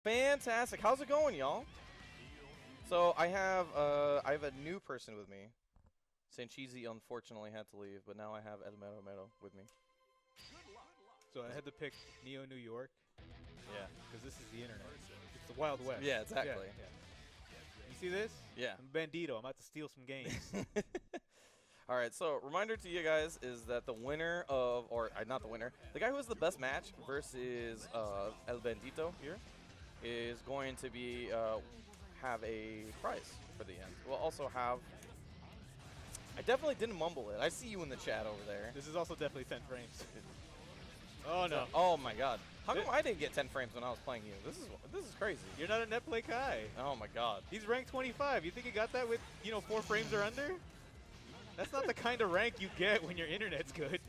Fantastic. How's it going, y'all? So I have a new person with me. Sanchez unfortunately had to leave, but now I have Mero Mero with me. So I had to pick Neo New York. Yeah. Because this is the internet. It's the Wild West. Yeah, exactly. Yeah. You see this? Yeah. I'm bandito. I'm about to steal some games. All right, so reminder to you guys is that the winner of, or not the winner, the guy who has the best match versus El Bandito here is going to be have a prize for the end. We'll also have. I definitely didn't mumble it. I see you in the chat over there. This is also definitely 10 frames. Oh no! Oh my God! How come I didn't get 10 frames when I was playing you? This is crazy. You're not a net play guy. Oh my God! He's ranked 25. You think he got that with 4 frames or under? That's not the kind of rank you get when your internet's good.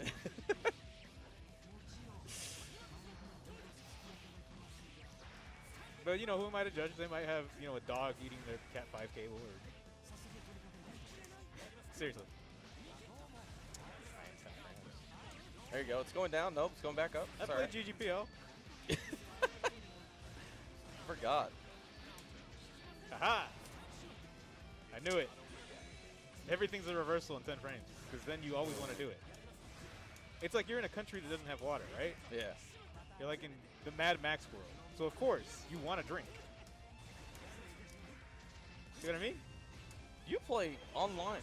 But who am I to judge? They might have a dog eating their Cat 5 cable. Or seriously. There you go. It's going down. Nope, it's going back up. I played GGPL. Forgot. Haha! I knew it. Everything's a reversal in 10 frames, because then you always want to do it. It's like you're in a country that doesn't have water, right? Yeah. You're like in the Mad Max world. So of course, you want to drink. See what I mean? You play online.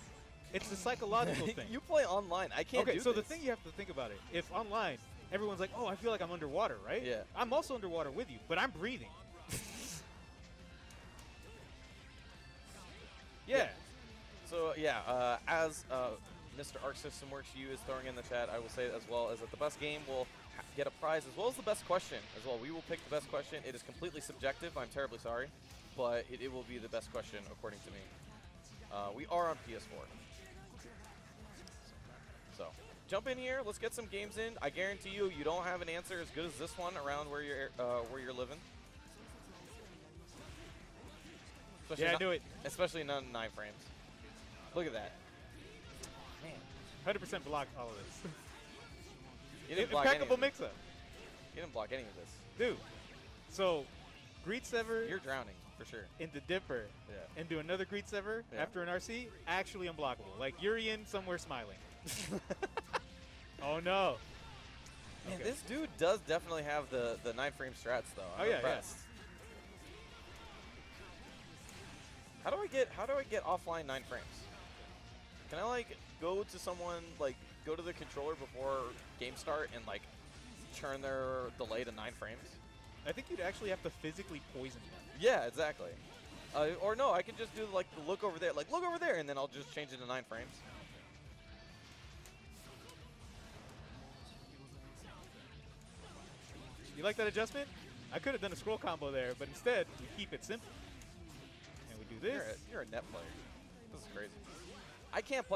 It's the psychological thing. You play online. I can't do this. Okay, so the thing you have to think about it, if online, everyone's like, oh, I feel like I'm underwater, right? Yeah. I'm also underwater with you, but I'm breathing. Yeah. So, yeah, as Mr. Arc System Works U is throwing in the chat, I will say as well as that the best game will get a prize as well as the best question as well. We will pick the best question. It is completely subjective. I'm terribly sorry, but it will be the best question according to me. We are on PS4. So, jump in here. Let's get some games in. I guarantee you, you don't have an answer as good as this one around where you're living. Especially Yeah, I knew it. Especially none 9 frames. Look at that. Man, 100% blocked all of this. You didn't block any of Impeccable this. mix-up. You didn't block any of this. Dude, so Greet Sever You're drowning, for sure. into Dipper Yeah. into another Greet Sever after an RC, actually unblockable. Like, you're in somewhere smiling. Oh, no. Man, Okay. this dude does definitely have the 9 frame strats, though. I'm impressed. How do I get offline 9 frames? Can I like go to someone, like go to the controller before game start and like turn their delay to 9 frames? I think you'd actually have to physically poison them. Yeah, exactly. Or no, I can just do like the look over there, and then I'll just change it to 9 frames. You like that adjustment? I could have done a scroll combo there, but instead, we keep it simple. And we do this. You're a net player. This is crazy. I can't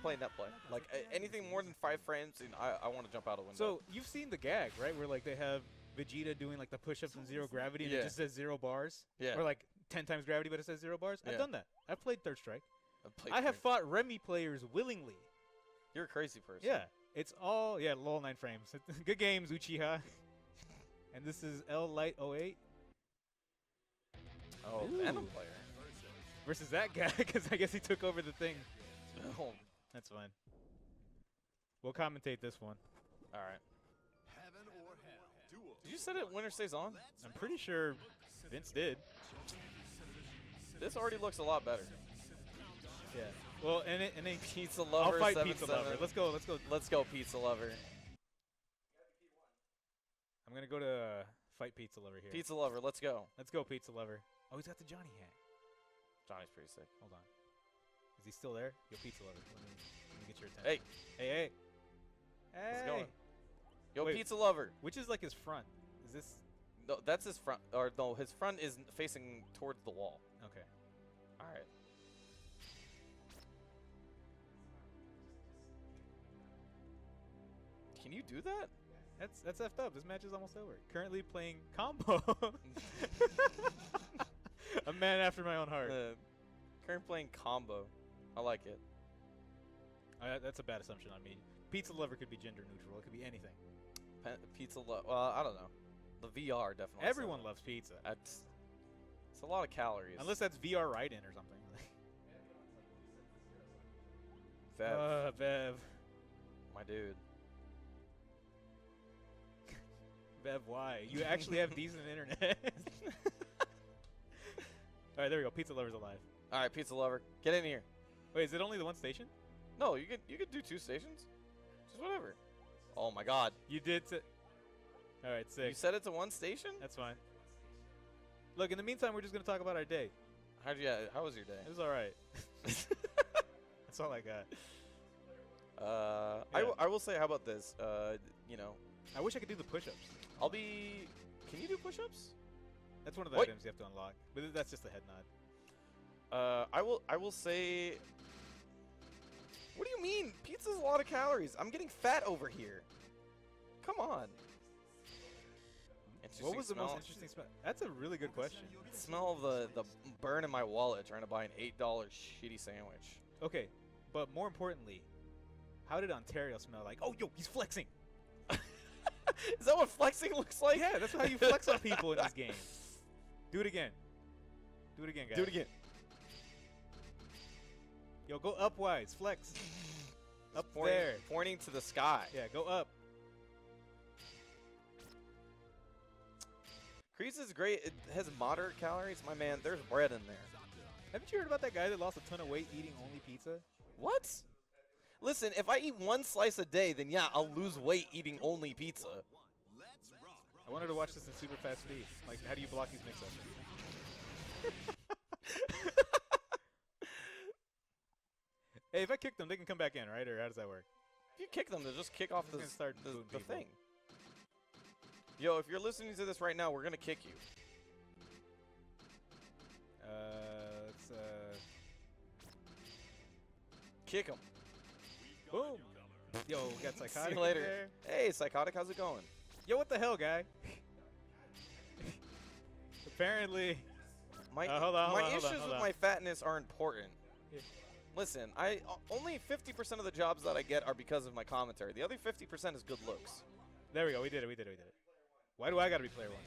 play net play. Like anything more than 5 frames, and I want to jump out a window. So you've seen the gag, right? Where like they have Vegeta doing like the push-ups in 0 gravity, and it just says 0 bars. Yeah. Or like 10 times gravity, but it says 0 bars. Yeah. I've done that. I've played Third Strike. I have fought Remy players willingly. You're a crazy person. Yeah. It's all lol 9 frames. Good games, Uchiha. And this is L Light 08. Oh, Venom player. Versus that guy, because I guess he took over the thing. Oh. That's fine. We'll commentate this one. All right. Did you set it winner stays on? I'm pretty sure Vince did. This already looks a lot better. Yeah. Well, and then Pizza Lover. I'll fight 7-7. Pizza Lover. Let's go. Let's go. Let's go, Pizza Lover. I'm gonna go to fight Pizza Lover here. Pizza Lover, let's go. Let's go, Pizza Lover. Oh, he's got the Johnny hat. Johnny's pretty sick. Hold on. Is he still there? Yo, Pizza Lover. Let me get your attention. Hey. Hey. How's it going? Yo, Wait, Pizza Lover. Which is like his front? Is this? No, that's his front. Or no, his front is facing towards the wall. Okay. All right. Can you do that? That's effed up. This match is almost over. Currently playing combo. A man after my own heart. Currently playing combo. I like it. That's a bad assumption on me. Pizza Lover could be gender neutral. It could be anything. Pizza Lover. Well, I don't know. the VR definitely. Everyone loves pizza. It's a lot of calories. Unless that's VR write-in or something. Bev, Bev. my dude. Bev, why? You actually have decent internet. All right, there we go. Pizza lover's alive. All right, pizza lover, get in here. Wait, is it only the one station? No, you could do 2 stations. Just whatever. Oh my God. You did. All right, sick. You set it to 1 station? That's fine. Look, in the meantime, we're just gonna talk about our day. How was your day? It was all right. That's all I got. I will say, how about this? You know, I wish I could do the push-ups. Can you do push-ups? That's one of the items you have to unlock. But that's just a head nod. I will say. What do you mean? Pizza's a lot of calories. I'm getting fat over here. Come on. What was the most interesting smell? That's a really good question. Smell of the burn in my wallet trying to buy an $8 shitty sandwich. Okay, but more importantly, how did Ontario smell like? Oh, yo, he's flexing. Is that what flexing looks like? Yeah, that's how you flex on people in this game. Do it again. Do it again, guys. Do it again. Yo, go upwise. Flex. Up Pointing, there. Pointing to the sky. Yeah, go up. Crease is great. It has moderate calories. My man, there's bread in there. Haven't you heard about that guy that lost a ton of weight eating only pizza? What? Listen, if I eat 1 slice a day, then yeah, I'll lose weight eating only pizza. I wanted to watch this in super fast speed. Like, how do you block these mix-ups? Hey, if I kick them, they can come back in, right? Or how does that work? If you kick them, they'll just kick off the people. thing. Yo, if you're listening to this right now, we're gonna kick you. Let's kick him. Boom. Yo, we got Psychotic. See you later. There. Hey, Psychotic, how's it going? Yo, what the hell, guy? Apparently. My issues with my fatness are important. Yeah. Listen, only 50% of the jobs that I get are because of my commentary. The other 50% is good looks. There we go. We did it. We did it. We did it. Why do I got to be player 1?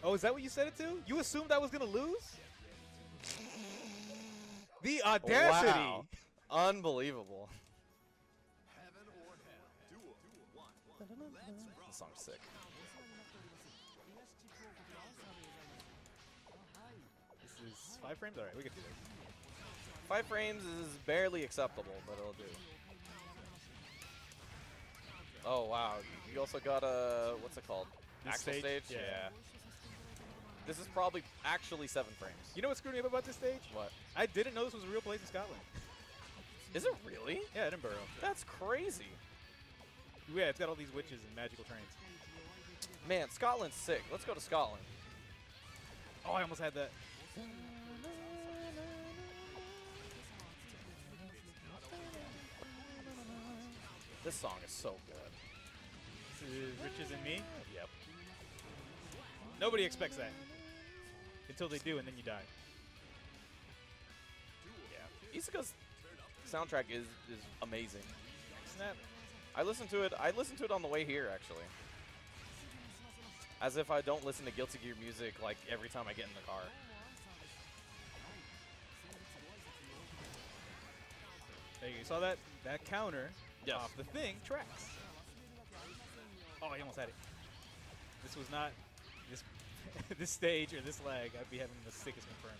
Oh, is that what you set it to? You assumed I was going to lose? The audacity. Wow. Unbelievable. This song's sick. This is 5 frames? All right, we can do this. 5 frames is barely acceptable, but it'll do. Oh, wow. You also got a, what's it called? Axle stage? Yeah. This is probably actually 7 frames. You know what screwed me up about this stage? What? I didn't know this was a real place in Scotland. Is it really? Yeah, Edinburgh. That's crazy. Yeah, it's got all these witches and magical trains. Man, Scotland's sick. Let's go to Scotland. Oh, I almost had that. This song is so good. This is Riches in Me? Yep. Nobody expects that. Until they do, and then you die. Yeah. Isuka's soundtrack is amazing. Snap. I listened to it on the way here, actually. As if I don't listen to Guilty Gear music like every time I get in the car. There you go. You saw that? That counter Yes. off the thing tracks. Oh, I almost had it. This was not this this stage or this lag. I'd be having the sickest confirmed.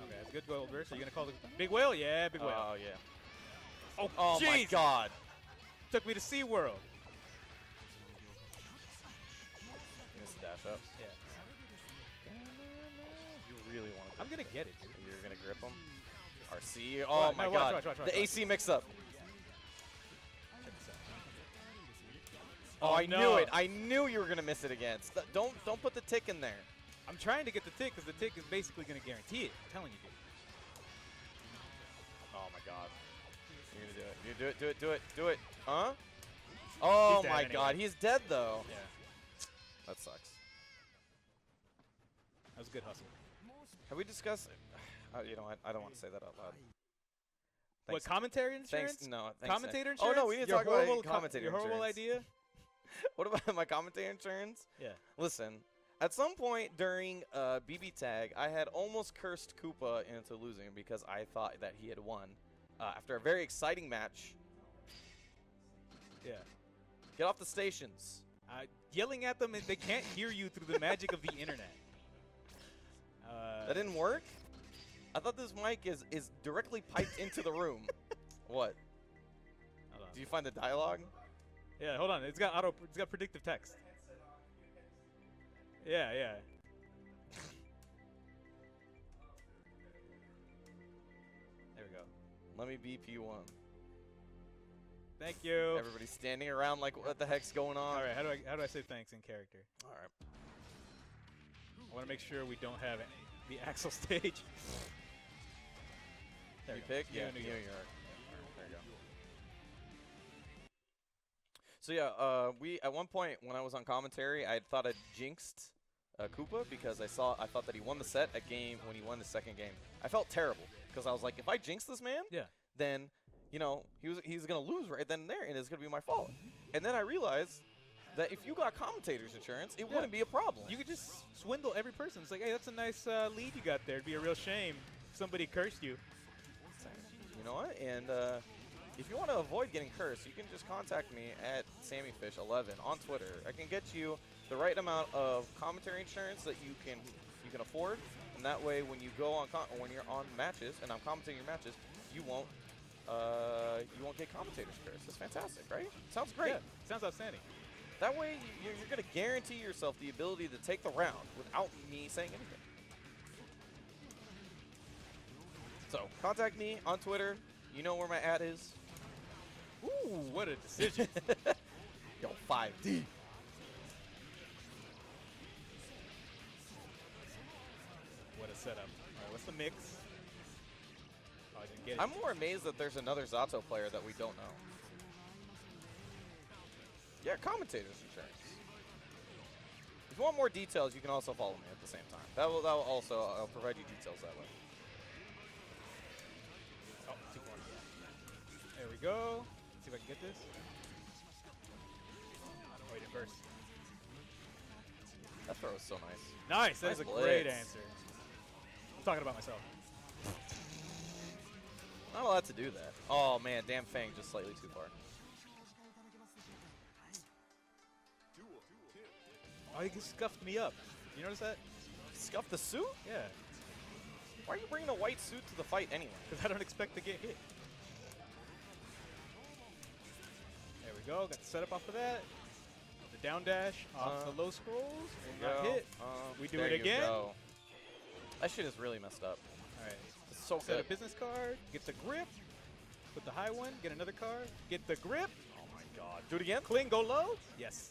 Okay, that's a good goal burst. Are you gonna call the big whale? Yeah, big whale. Oh yeah. Oh, my God. Took me to SeaWorld. Missed the dash up. Yeah. You really want to. I'm gonna get it, dude. You're gonna grip them. RC. Oh my God. The AC mix-up. Check this out. Oh, I knew it. I knew you were gonna miss it again. Don't put the tick in there. I'm trying to get the tick because the tick is basically gonna guarantee it. I'm telling you, dude. Oh my God. You're gonna do it. You do it. Do it. Do it. Do it. Huh? Oh my God. He's dead though. Yeah. That sucks. That was a good hustle. Have we discussed? You know, I don't want to say that out loud. What, commentary insurance? Thanks. No, thanks. Commentator Oh, insurance? no, we didn't talk about commentator Your horrible insurance. idea? What about my commentator insurance? Yeah. Listen, at some point during BB Tag, I had almost cursed Koopa into losing because I thought that he had won. After a very exciting match. Yeah. Get off the stations. Yelling at them, and they can't hear you through the magic of the internet. That didn't work? I thought this mic is directly piped into the room. What? Hold on. Do you find the dialogue? Yeah, hold on. It's got predictive text. Yeah, yeah. There we go. Let me be P1. Thank you. Everybody's standing around like, what the heck's going on? All right, how do I say thanks in character? All right. I want to make sure we don't have the Axel stage. There You we go. pick? Yeah, New New York. York. There you go. So yeah, we at one point when I was on commentary, I thought I'd jinxed Koopa because I thought that he won the set when he won the second game. I felt terrible because I was like, if I jinx this man, then you know he's gonna lose right then and there, and it's gonna be my fault. And then I realized that if you got commentator's insurance, it wouldn't be a problem. You could just swindle every person. It's like, hey, that's a nice lead you got there. It'd be a real shame if somebody cursed you. You know what? And if you want to avoid getting cursed, you can just contact me at Samifish11 on Twitter. I can get you the right amount of commentary insurance that you can afford, and that way when you go on when you're on matches and I'm commentating your matches, you won't get commentator's curse. That's fantastic, right? Sounds great. Yeah, sounds outstanding. That way you're going to guarantee yourself the ability to take the round without me saying anything. So contact me on Twitter. You know where my ad is. Ooh, what a decision. Yo, 5D. What a setup. All right, what's the mix? Oh, I didn't get it. I'm more amazed that there's another Zato player that we don't know. Yeah, commentator's insurance. If you want more details, you can also follow me at the same time. That will also I'll provide you details that way. Oh, 2-4. There we go. Let's see if I can get this. Oh, he didn't burst. That throw was so nice. Nice. That is a Nice great blitz. answer. I'm talking about myself. Not allowed to do that. Oh man, damn Fang just slightly too far. Oh, he scuffed me up. You notice that? Scuff the suit? Yeah. Why are you bringing a white suit to the fight anyway? Because I don't expect to get hit. There we go. Got the setup off of that. The down dash off the low scrolls. Not hit. We do it again. Go. That shit is really messed up. All right. It's so Set good. a business card. Get the grip. Put the high one. Get another card. Get the grip. Oh my god. Do it again? Cling. Go low. Yes.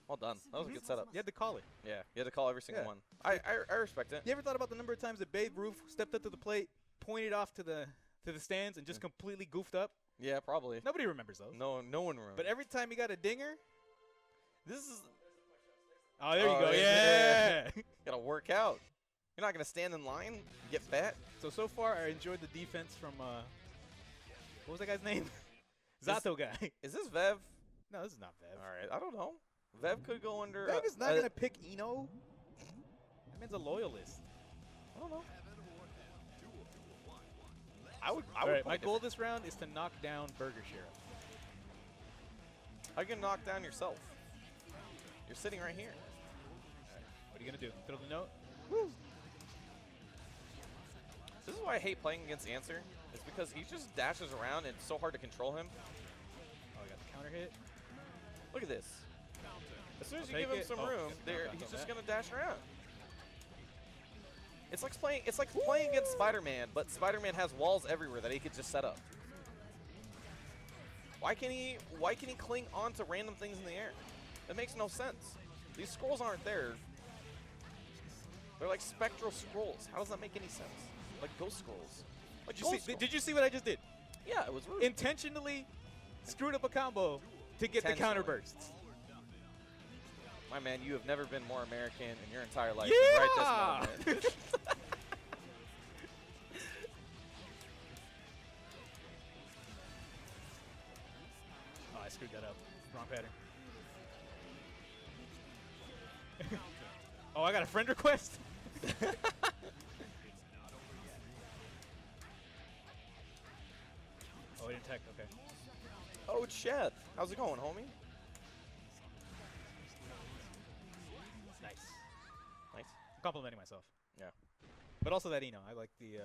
Well done. That was a good setup. You had to call it. Yeah, you had to call every single one. I respect it. You ever thought about the number of times that Babe Ruth stepped up to the plate, pointed off to the stands, and just completely goofed up? Yeah, probably. Nobody remembers those. No one remembers. But every time he got a dinger, this is. oh, there you go. Yeah. Yeah. Gotta work out. You're not gonna stand in line and get fat. So far, I enjoyed the defense from what was that guy's name? Zato guy. Is this Vev? No, this is not Vev. All right, I don't know. Vev could go under. Vev is not gonna pick Eno. That man's a loyalist. I don't know. I would. All right, my goal this round is to knock down Burger Sheriff. How you gonna knock down yourself? You're sitting right here. What are you gonna do? Throw the note? Woo. This is why I hate playing against Answer. It's because he just dashes around and it's so hard to control him. Oh, I got the counter hit. Look at this. As soon as I'll you give take him it. some Oh, room, yeah, he's knock just that. gonna dash around. It's like playing. It's like playing against Spider-Man, but Spider-Man has walls everywhere that he could just set up. Why can he cling on to random things in the air? That makes no sense. These scrolls aren't there. They're like spectral scrolls. How does that make any sense? Like ghost scrolls. Like Did you see what I just did? Yeah, it was rude. Intentionally screwed up a combo to get the counter bursts. My man, you have never been more American in your entire life Yeah! than right this moment. I screwed that up. Wrong pattern. Oh, I got a friend request? Oh, he didn't tech. Okay. Oh, Chet. How's it going, homie? Nice. Nice. I'm complimenting myself. Yeah. But also that I like the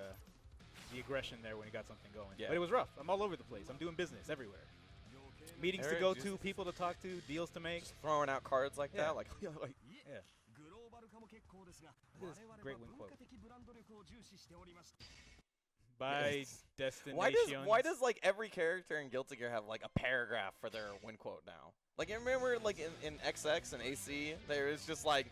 aggression there when he got something going. Yeah. But it was rough. I'm all over the place. I'm doing business everywhere. Meetings to Eric, go just to, people to talk to, deals to make. Just throwing out cards like Yeah. that, like Yeah. This great win quote. By Yes. destination. Why does like every character in Guilty Gear have like a paragraph for their win quote now? Like you remember like in XX and AC, there was just like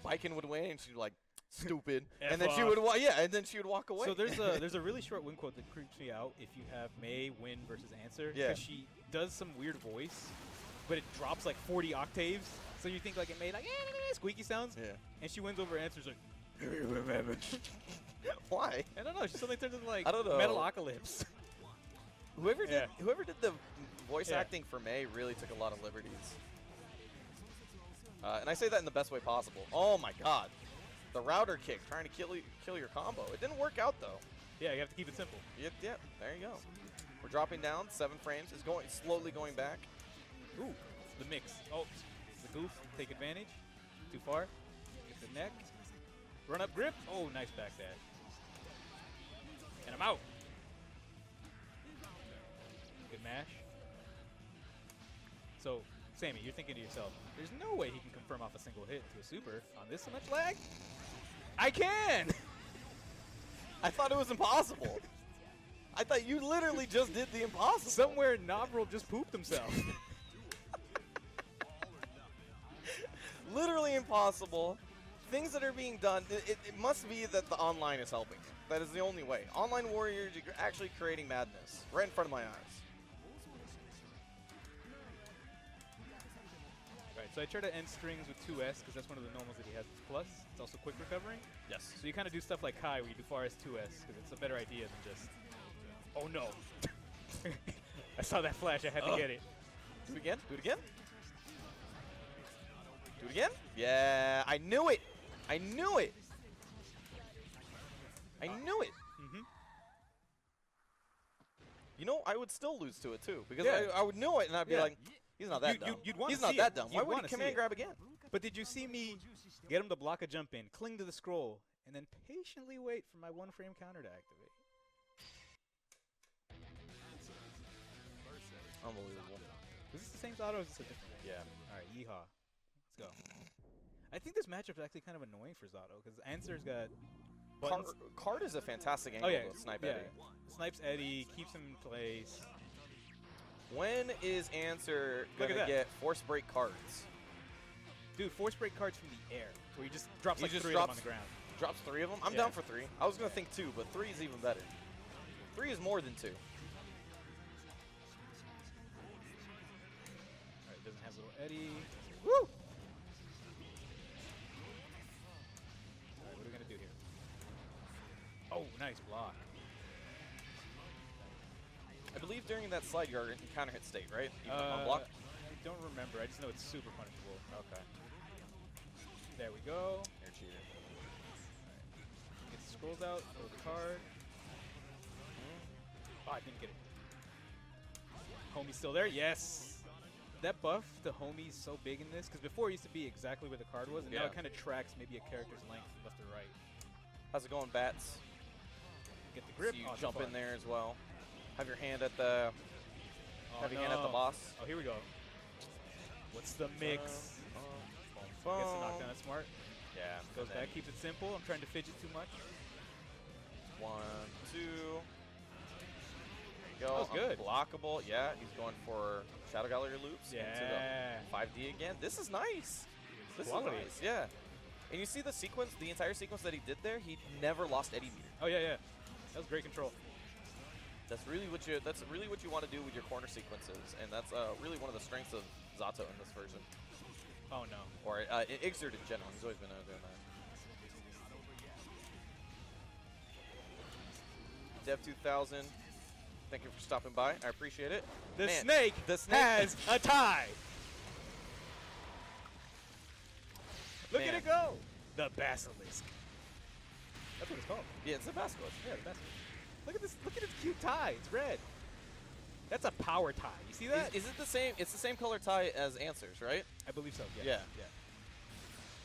Biken would win and she'd be like stupid, F and then she off. would and then she would walk away. So there's a really short win quote that creeps me out if you have May win versus answer. Yeah. Because she does some weird voice, but it drops like 40 octaves. So you think like it made like squeaky sounds. Yeah. And she wins over answers like. Why? I don't know. She suddenly turns into like I don't know. Metalocalypse. Whoever did the voice Yeah. acting for May really took a lot of liberties. And I say that in the best way possible. Oh my God, the router kick trying to kill your combo. It didn't work out though. Yeah, you have to keep it simple. Yep, there you go. We're dropping down 7 frames. It's slowly going back. Ooh, the mix. Oh, the goof. Take advantage. Too far. Get the neck. Run up grip. Oh, nice back dash. And I'm out. Good mash. So, Sammy, you're thinking to yourself, there's no way he can confirm off a single hit to a super on this so much lag. I can! I thought it was impossible. I thought you literally just did the impossible. Somewhere Nobril just pooped himself. Literally impossible. Things that are being done, it must be that the online is helping. That is the only way. Online Warriors, you're actually creating madness right in front of my eyes. Right, so I try to end strings with 2S because that's one of the normals that he has with plus. It's also quick recovering. Yes. So you kind of do stuff like Kai where you do far as 2S because it's a better idea than just, oh no. I saw that flash, I had to get it. Do it again. Do it again. Do it again. Yeah, I knew it. I knew it. I knew it. Mm-hmm. You know, I would still lose to it too because Yeah. I would know it and I'd be Yeah. like, he's not that dumb. You'd wanna He's not see that it. dumb. You'd Why would wanna he see command it. grab again? But did you see me get him to block a jump in, cling to the scroll, and then patiently wait for my 1-frame counter to activate? Unbelievable. Is this the same Zato or is this a different one? Yeah. All right, yeehaw. Let's go. I think this matchup is actually kind of annoying for Zato because Answer's got buttons. Card is a fantastic angle to snipe Eddie. Snipes Eddie, keeps him in place. When is Answer Look gonna at that. get force break cards? Dude, force break cards from the air where you just drops He like just 3 of them on drops- the ground. Drops 3 of them. I'm Yeah. down for 3. I was gonna think 2, but 3 is even better. 3 is more than 2. All right, doesn't have little Eddie. Woo! All right, what are we gonna do here? Oh, nice block. I believe during that slide you counter hit state, right? Even on block. I don't remember. I just know it's super punishable. Okay. There we go. You're a cheater. Get the scrolls out, throw the card. Oh, I didn't get it. Homie's still there? Yes! That buff to Homie's so big in this, because before it used to be exactly where the card was, and now Yeah. it kind of tracks maybe a character's length left or right. How's it going, Bats? Get the grip. So you Oh, too jump far. in there as well. Have your hand at the Oh, have your hand at the no. boss. Oh, here we go. What's the mix? Gets the knockdown. That's smart. Yeah. Goes and then back, keeps it simple. I'm trying to fidget too much. 1, 2. There you go. That was good. Unblockable. Yeah, he's going for Shadow Gallery loops into Yeah. the 5D again. This is nice. This Quality. is nice. Yeah. And you see the sequence, the entire sequence that he did there. He never lost Eddie meter. Oh, yeah, yeah. That was great control. That's really what you want to do with your corner sequences, and that's really one of the strengths of Zato in this version, Oh, no. or Exert in general. He's always been doing that. Dev 2000. Thank you for stopping by. I appreciate it. The Man, snake has a tie. Look at Man. it go. The basilisk. That's what it's called. Yeah, it's a basilisk. Yeah, the basilisk. Look at this. Look at its cute tie. It's red. That's a power tie. You see that? Is it the same? It's the same color tie as Answers, right? I believe so. Yeah. Yeah.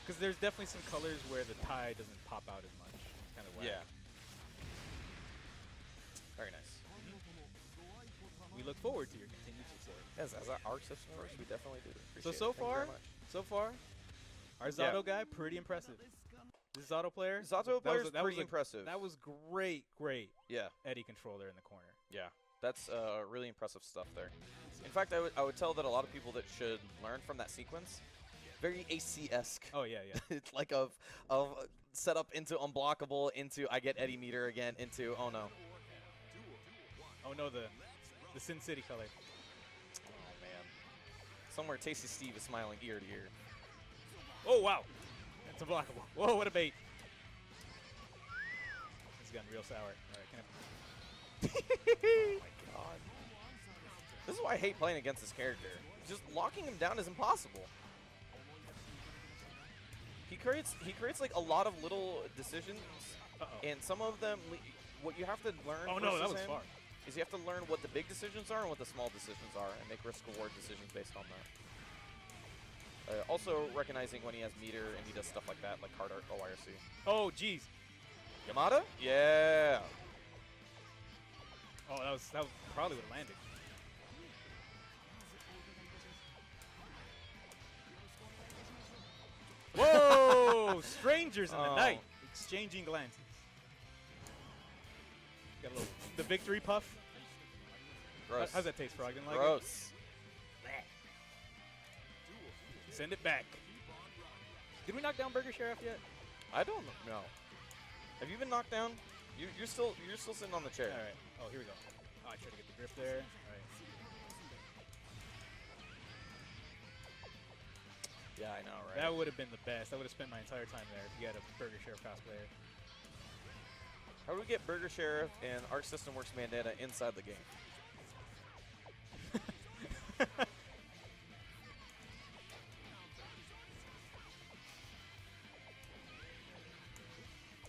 Because there's definitely some colors where the tie doesn't pop out as much. Kind of whack. Yeah. Very nice. We look forward to your continued success. As our arc system works, we definitely do. So Appreciate it. Thank you very much. so far, our Zato guy, pretty impressive. This Zato player, Zato player's pretty was impressive. That was great Yeah. Eddie control there in the corner. Yeah. That's really impressive stuff there. In fact, I would tell that a lot of people that should learn from that sequence. Very AC-esque. Oh yeah. It's like of setup into unblockable, into I get Eddie meter again, into oh no. Oh no, the Sin City color. Oh man. Somewhere Tasty Steve is smiling ear to ear. Oh wow, it's unblockable. Whoa, what a bait. This has gotten real sour. All right, Oh my god. This is why I hate playing against this character. Just locking him down is impossible. He creates like a lot of little decisions, and some of them, what you have to learn. Oh no, that was him far. Is you have to learn what the big decisions are and what the small decisions are, and make risk-reward decisions based on that. Also recognizing when he has meter and he does stuff like that, like hard OIRC. Oh jeez. Yamada? Yeah. Oh, that was probably would have landed. Whoa! Strangers in the night, exchanging glances. Got a little the victory puff. Gross. How's that taste, Frog? Didn't like Gross. it? Send it back. Did we knock down Burger Sheriff yet? I don't know. Have you been knocked down? You're still sitting on the chair. All right. Oh, here we go. Oh, I tried to get the grip there. All right. Yeah, I know, right? That would have been the best. I would have spent my entire time there if you had a Burger Sheriff cosplayer. How do we get Burger Sheriff and Arc System Works Bandana inside the game?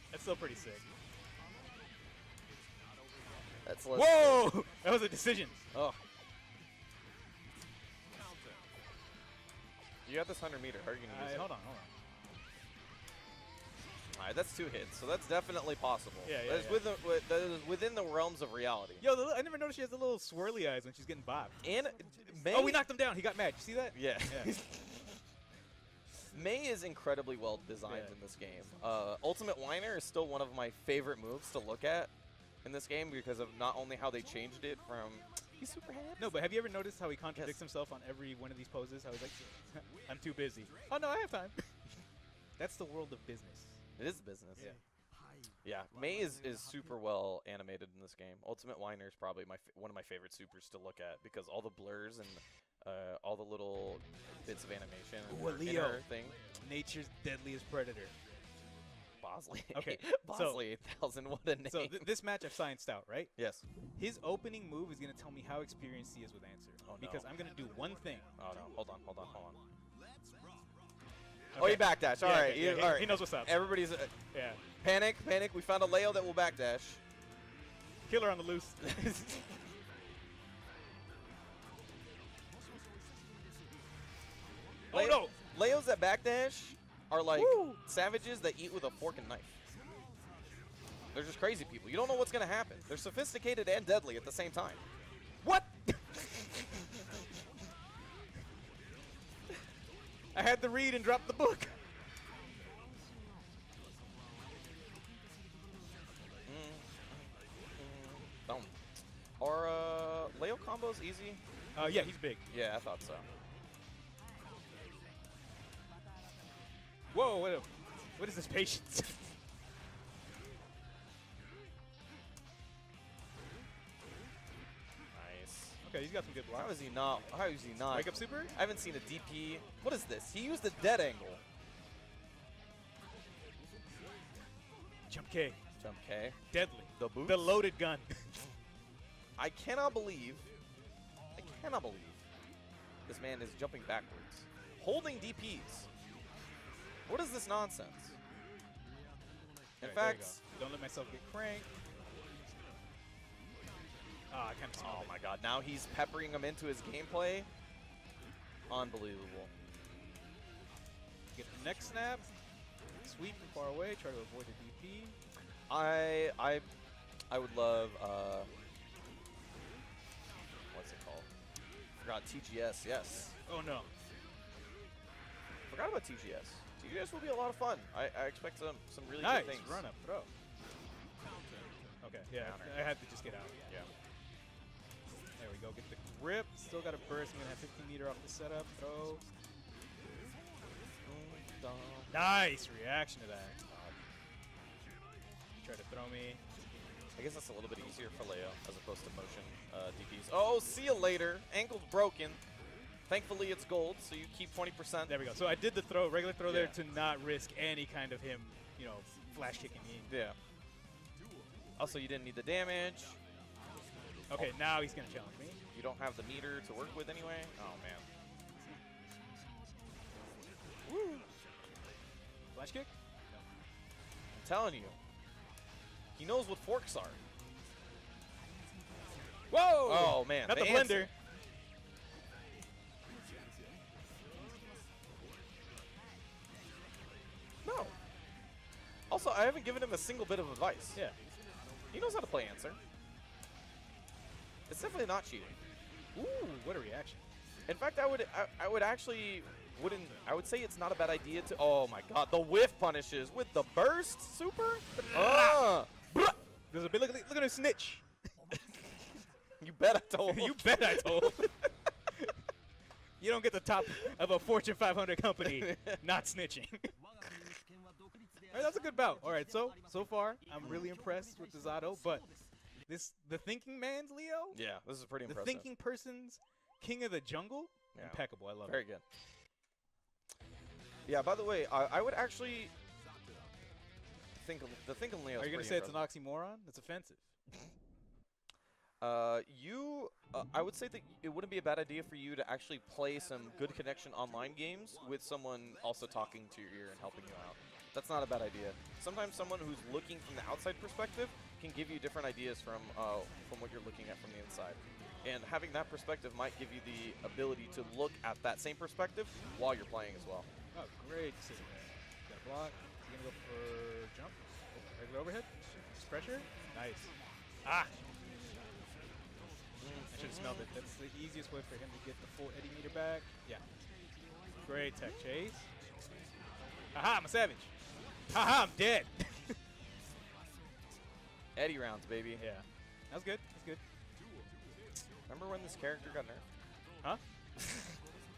That's still pretty sick. That's less. Whoa! That was a decision. Oh. You got this 100 meter. How are you gonna use it? Hold on. All right, that's 2 hits, so that's definitely possible. Yeah. That is within the realms of reality. Yo, I never noticed she has the little swirly eyes when she's getting bopped. And May. Oh, we knocked him down. He got mad. You see that? Yeah. Yeah. May is incredibly well designed in this game. Ultimate Whiner is still one of my favorite moves to look at in this game because of not only how they changed it from he's super happy. No, but have you ever noticed how he contradicts himself on every one of these poses? How he's like, I'm too busy. Oh, no, I have time. That's the world of business. It is business. Yeah. Yeah, May is super well animated in this game. Ultimate Whiner is probably one of my favorite supers to look at because all the blurs and all the little bits of animation and Ooh, a Leo. inner thing. Nature's deadliest predator. Bosley. Okay, Bosley 8000, what a name. So this match I've scienced out, right? Yes. His opening move is going to tell me how experienced he is with Answer. Oh, no. Because I'm going to do one thing. Oh, no. Hold on. Okay. Oh, he backdashed. All right. Yeah, All right. he knows what's up. Everybody's Yeah. panic. We found a Leo that will backdash. Killer on the loose. Oh, no. Leos that backdash are like savages that eat with a fork and knife. They're just crazy people. You don't know what's going to happen. They're sophisticated and deadly at the same time. What? I had to read and drop the book. Don't. Are Leo combos easy? Yeah, he's big. Yeah, I thought so. Whoa, what is this patience? Nice. Okay, he's got some good blocks. How is he not? Wake up super? I haven't seen a DP. What is this? He used a dead angle. Jump K. Jump K. Deadly. The boots? The loaded gun. I cannot believe this man is jumping backwards, holding DPs. What is this nonsense? In fact, don't let myself get cranked. I kind of oh my God! Now he's peppering him into his gameplay. Unbelievable. Get the next snap. Sweep from far away. Try to avoid the DP. I would love what's it called? Forgot TGS. Yes. Oh no. Forgot about TGS. TGS will be a lot of fun. I expect some really nice good things. Run up throw. Okay. Yeah. I had to just get out. Yeah. There we go. Get the grip. Still got a burst. I'm gonna have 15 meter off the setup. Throw. Nice reaction to that. He tried to throw me. I guess that's a little bit easier for Leo as opposed to motion DPs. Oh, see you later. Ankle's broken. Thankfully, it's gold, so you keep 20%. There we go. So I did the throw, regular throw there to not risk any kind of him, flash kicking me. Yeah. Also, you didn't need the damage. Okay, now he's going to challenge me. You don't have the meter to work with anyway. Oh, man. Woo. Flash kick? No. I'm telling you. He knows what forks are. Whoa! Oh, man. Not the answer. blender. No. Also, I haven't given him a single bit of advice. Yeah. He knows how to play answer. It's definitely not cheating. Ooh, what a reaction. In fact, I would actually I would say it's not a bad idea to. Oh my God, the whiff punishes with the burst super. There's a bit. Look at him snitch. You bet I told. You bet I told. You don't get the top of a Fortune 500 company not snitching. All right, that's a good bout. All right, so far I'm really impressed with the Zato, but the thinking man's Leo. Yeah, this is pretty The impressive. thinking person's king of the jungle. Yeah. Impeccable. I love Very it. good. Yeah. By the way, I would actually think the thinking Leo. Are you gonna say it's an oxymoron? That's offensive. I would say that it wouldn't be a bad idea for you to actually play some good connection online games with someone also talking to your ear and helping you out. That's not a bad idea. Sometimes someone who's looking from the outside perspective can give you different ideas from what you're looking at from the inside. And having that perspective might give you the ability to look at that same perspective while you're playing as well. Oh, great decision. Got a block. He's gonna go for jump. Regular overhead. Just pressure. Nice. Ah. I should have smelled it. That's the easiest way for him to get the full Eddie meter back. Yeah. Great tech chase. Haha, I'm a savage. Haha, I'm dead. Eddie rounds, baby. Yeah. That was good. That's good. Remember when this character got nerfed? Huh?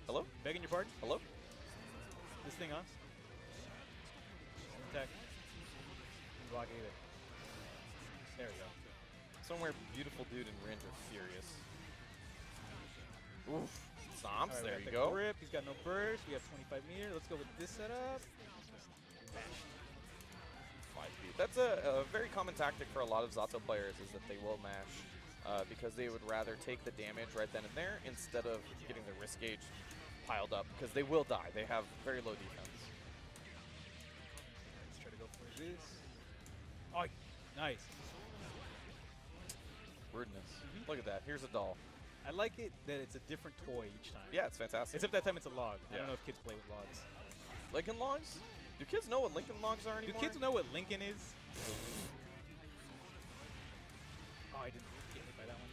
Hello? Begging your pardon? Hello? This thing on? Attack. Block either. There we go. Somewhere beautiful dude and Ringe are furious. Oof. Stomps, Right, there we you got the go. grip. He's got no burst. We have 25 meter. Let's go with this setup. 5 feet. That's a very common tactic for a lot of Zato players is that they will mash because they would rather take the damage right then and there instead of getting the risk gauge piled up because they will die. They have very low defense. Let's try to go for this. Oh, nice. Rudeness. Look at that. Here's a doll. I like it that it's a different toy each time. Yeah, it's fantastic. Except that time it's a log. I Yeah. don't know if kids play with logs. Lincoln Logs? Do kids know what Lincoln Logs are anymore? Do kids know what Lincoln is? Oh, I didn't get hit by that one.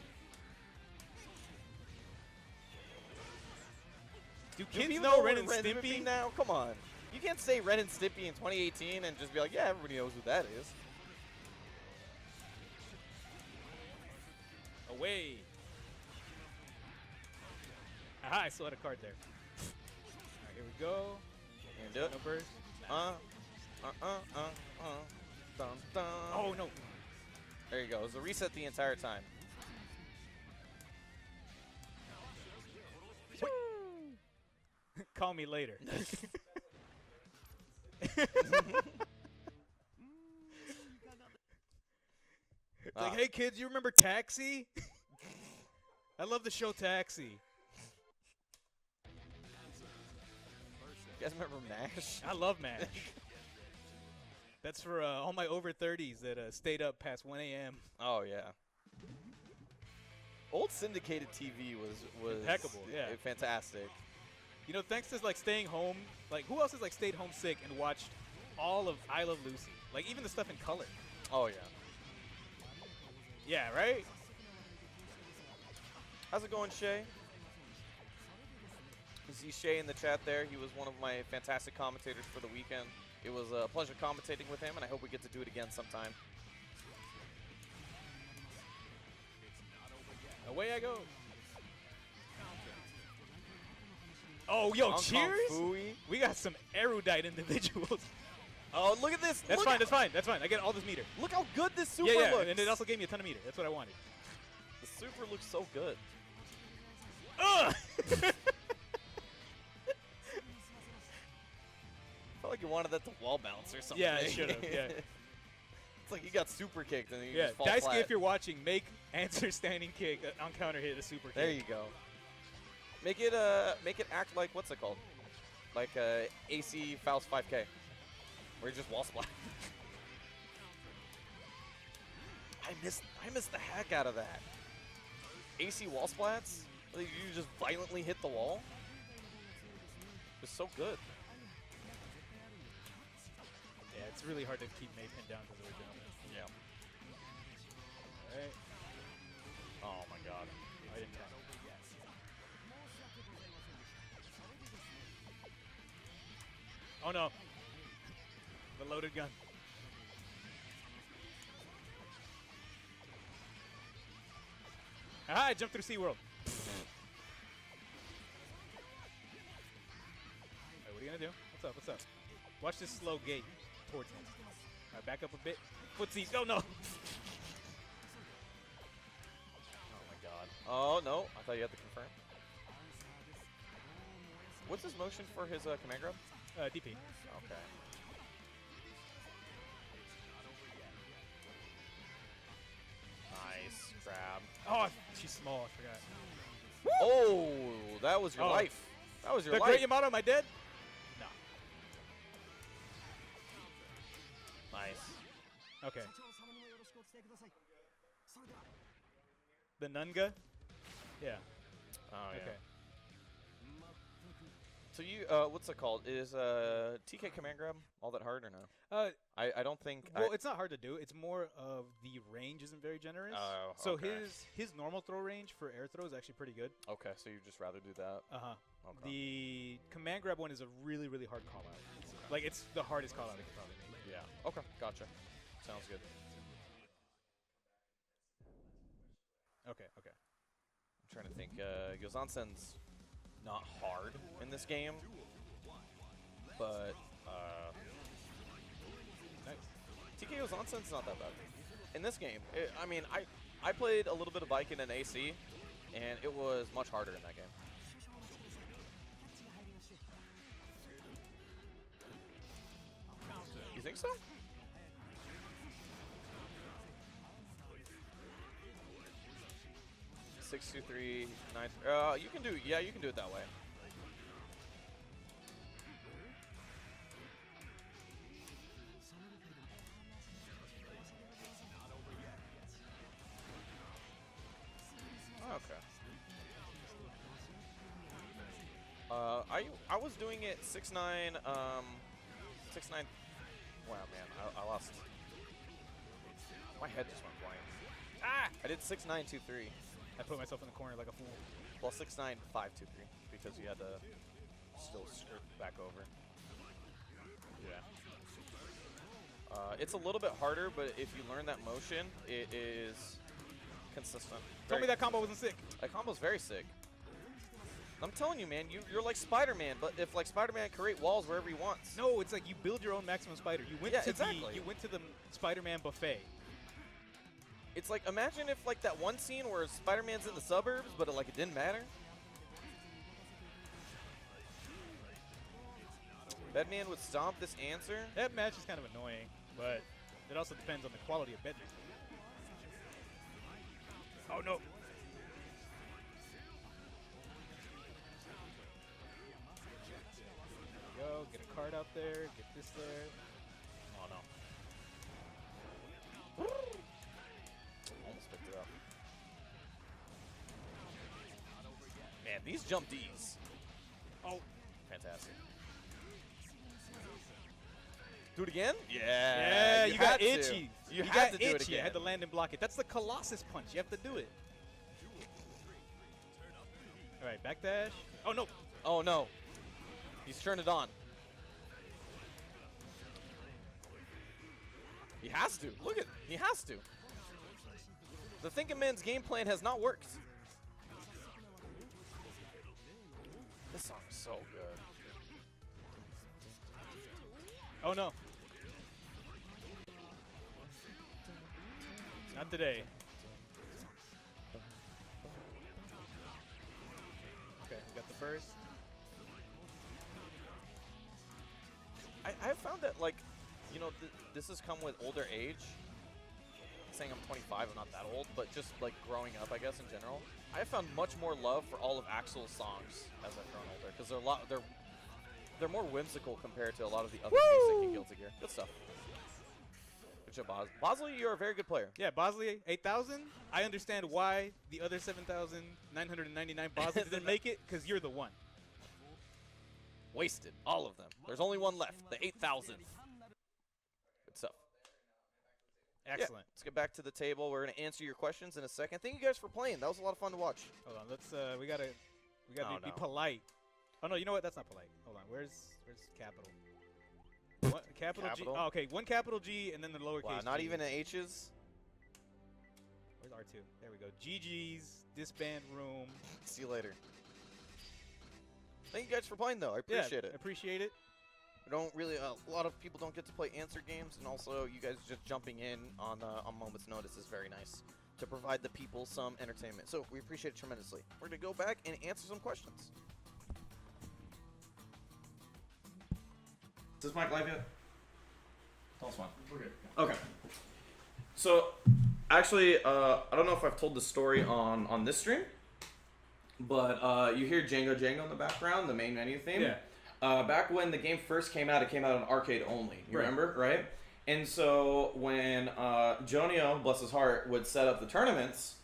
Do kids people know Ren what and Ren Stimpy? now? Come on. You can't say Ren and Stimpy in 2018 and just be like, yeah, everybody knows who that is. Away. Aha, I still had a card there. Alright, here we go. And do it. No burst. Dun, dun. Oh, no. There you go. It was a reset the entire time. Call me later. It's like, hey kids, you remember Taxi? I love the show Taxi. You guys remember MASH? I love MASH. That's for all my over 30s that stayed up past 1 a.m. Oh yeah. Old syndicated TV was impeccable. Yeah, fantastic. You know, thanks to like staying home. Like, who else has like stayed home sick and watched all of I Love Lucy? Like even the stuff in color. Oh yeah. Yeah, right. How's it going, Shay? You see Shay in the chat there. He was one of my fantastic commentators for the weekend. It was a pleasure commentating with him, and I hope we get to do it again sometime. Away I go. Oh, yo, cheers! We got some erudite individuals. Oh, look at this. That's fine, that's fine, that's fine. I get all this meter. Look how good this super looks. looks. And it also gave me a ton of meter. That's what I wanted. The super looks so good. Ugh! I felt like you wanted that to wall bounce or something. Yeah, it should have, yeah. It's like you got super kicked and then you just fall Daisuke, flat. if you're watching, make answer standing kick on counter hit a super kick. There you go. Make it act like, what's it called? Like AC Faust 5K. Where you just wall splat. I missed the heck out of that. AC wall splats? Like you just violently hit the wall? It's so good. Yeah, it's really hard to keep May pinned down because of the jump. Yeah. Alright. Oh my god. I didn't count. Oh no. The loaded gun. Aha, I jumped through SeaWorld. Alright, what are you gonna do? What's up, what's up? Watch this slow gate towards him. Alright, back up a bit. Footsies, oh no! Oh my god. Oh no, I thought you had to confirm. What's his motion for his command grab? DP. Okay. Nice grab. Oh, she's small, I forgot. Oh, that was your life. That was your the life. Great Yamato, am I dead? No. Nice. Okay. The Nunga? Yeah. Oh, yeah. Okay. So you, what's it called? Is TK command grab all that hard or no? I don't think. Well, it's not hard to do. It's more of the range isn't very generous. Oh, so okay. his normal throw range for air throw is actually pretty good. Okay, so you'd just rather do that. Okay. The command grab one is a really, really hard call out. Like it's the hardest call out I could probably make. Yeah. Okay. Gotcha. Sounds good. Okay. Okay. I'm trying to think. Yozansen's not hard in this game, but nice. TK Yozansen's not that bad in this game. I mean, I played a little bit of Viking and AC, and it was much harder in that game. You think so? Six, 2, 3, 9. You can do. Yeah, you can do it that way. Okay. I was doing it 6-9. 6-9. Wow, man, I lost. My head just went blank. Ah! I did 6-9, 2-3. I put myself in the corner like a fool. Well, 6-9, 5-2-3 because you had to still skirt back over. Yeah. It's a little bit harder, but if you learn that motion, it is consistent. Told me that combo wasn't sick. That combo's very sick. I'm telling you, man, you're like Spider-Man, but if like Spider-Man create walls wherever he wants. No, it's like you build your own maximum spider. You went to the Spider-Man buffet. It's like, imagine if like that one scene where Spider-Man's in the suburbs, but it didn't matter. Bedman would stomp this answer. That match is kind of annoying, but it also depends on the quality of Bedman. Oh no. card out there. Get this there. Oh no. Almost picked it up. Man, these jump Ds. Oh. Fantastic. Do it again? Yeah, you got had itchy. to. You got had to do it itchy. again. I had to land and block it. That's the Colossus punch. You have to do it. All right, backdash. Oh, no. Oh, no. He's turned it on. He has to. Look at he has to. The Thinking Man's game plan has not worked. This song is so good. Oh, no. Not today. Okay, we got the first. I have found that, like, you know, this has come with older age. Saying I'm 25, I'm not that old, but just like growing up, I guess in general, I have found much more love for all of Axel's songs as I've grown older, because they're more whimsical compared to a lot of the other music in Guilty Gear. Good stuff. Good job, Bosley. You're a very good player. Yeah, Bosley 8,000. I understand why the other 7,999 Bosley didn't make it, because you're the one. Wasted, all of them. There's only one left, the 8,000th. Good stuff. Excellent. Yeah, let's get back to the table. We're gonna answer your questions in a second. Thank you guys for playing. That was a lot of fun to watch. Hold on, let's we gotta Oh, be no. polite. Oh no, you know what? That's not polite. Hold on, where's capital? What, capital G. Capital? Oh, okay, one capital G and then the lowercase. Wow, not G. even an H's. Where's R2? There we go. GG's disband room. See you later. Thank you guys for playing, though. I appreciate it. Appreciate it. We don't really. A lot of people don't get to play answer games, and also you guys just jumping in on moment's notice is very nice to provide the people some entertainment. So we appreciate it tremendously. We're gonna go back and answer some questions. Is this mic live yet? Tell us one. We're good. Okay. So, actually, I don't know if I've told the story on this stream, but you hear Django Django in the background, the main menu theme. Yeah. Back when the game first came out, it came out on arcade only. You remember, right? And so when Jonio, bless his heart, would set up the tournaments,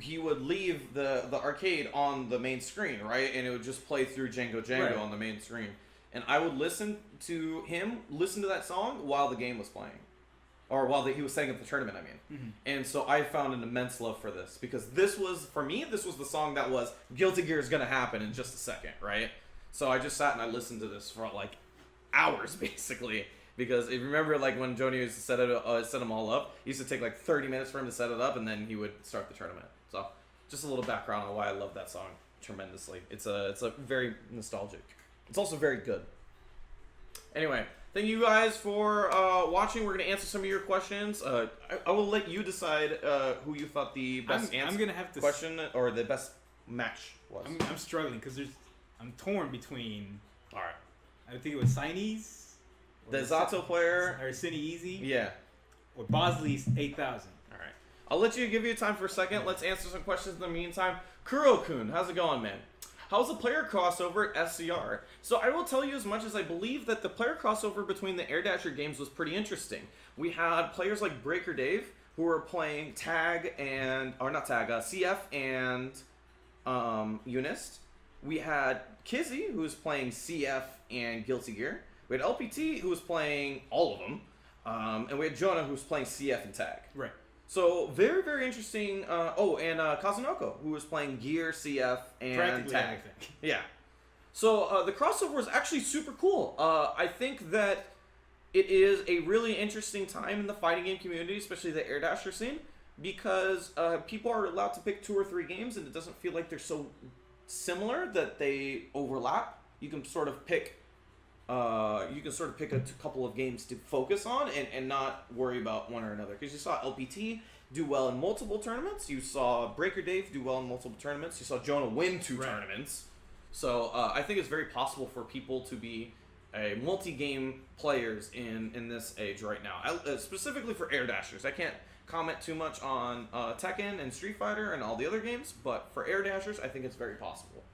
he would leave the arcade on the main screen, right? And it would just play through Django Django on the main screen. And I would listen to that song while the game was playing. Or while he was setting up the tournament, I mean. Mm-hmm. And so I found an immense love for this. Because this was, for me, this was the song that was, Guilty Gear is going to happen in just a second, right? So I just sat and I listened to this for like hours, basically. Because if you remember, like when Joni used to set them all up, it used to take like 30 minutes for him to set it up, and then he would start the tournament. So just a little background on why I love that song tremendously. It's a very nostalgic. It's also very good. Anyway, thank you guys for watching. We're going to answer some of your questions. I will let you decide who you thought the best I'm gonna have to question or the best match was. I'm struggling because I'm torn between. All right. I think it was Chinese. The Zato player. Or Cine Easy. Yeah. Or Bosley's 8,000. All right. I'll let you give you time for a second. Let's answer some questions in the meantime. Kuro-kun, how's it going, man? How's the player crossover at SCR? So I will tell you as much as I believe that the player crossover between the Air Dasher games was pretty interesting. We had players like Breaker Dave who were playing CF and Unist. We had Kizzy who was playing CF and Guilty Gear. We had LPT who was playing all of them. And we had Jonah who was playing CF and Tag. Right. So, very, very interesting. And Kazunoko, who was playing Gear, CF, and Practically Tag. everything. Yeah. So, the crossover was actually super cool. I think that it is a really interesting time in the fighting game community, especially the Air Dasher scene, because people are allowed to pick 2 or 3 games, and it doesn't feel like they're so similar that they overlap. You can sort of pick a couple of games to focus on and not worry about one or another. Because you saw LPT do well in multiple tournaments. You saw Breaker Dave do well in multiple tournaments. You saw Jonah win 2 tournaments. So I think it's very possible for people to be multi-game players in this age right now. Specifically for Air Dashers. I can't comment too much on Tekken and Street Fighter and all the other games, but for Air Dashers, I think it's very possible.